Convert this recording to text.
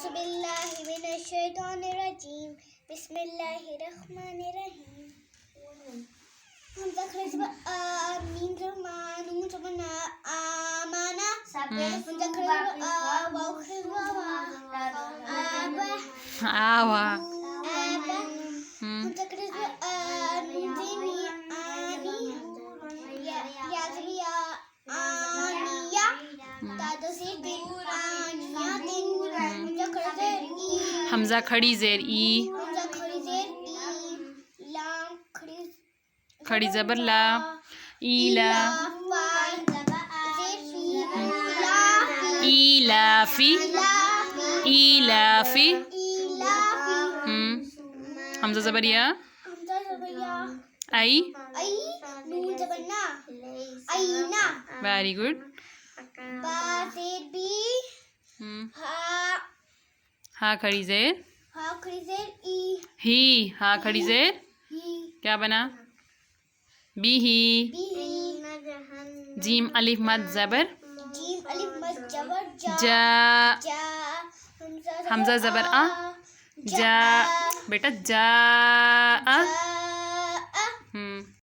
اعوذ باللہ من الشیطان الرجیم بسم اللہ الرحمن الرحیم حمزہ کھڑی زبر آ میم زبر ما نون زبر نا آمانا حمزہ کھڑی زبر آ واو کھڑی زبر وا آبا آوا حمزہ کھڑی زبر آ نون زین نی آنی یا زبر یا آنیہ تادو سے دن آنیہ دن حمزہ کھڑی زیر ای حمزہ کھڑی زیر ای لام کھڑی زبر لا ایلا ایلافی ایلافی حمزہ زبر یا ای ویری گڈ ہا کھڑی زیر ہی ہا کھڑی زیر کیا بنا بی ہی جیم الف مد زبر جا حمزہ زبر آ جا بیٹا جا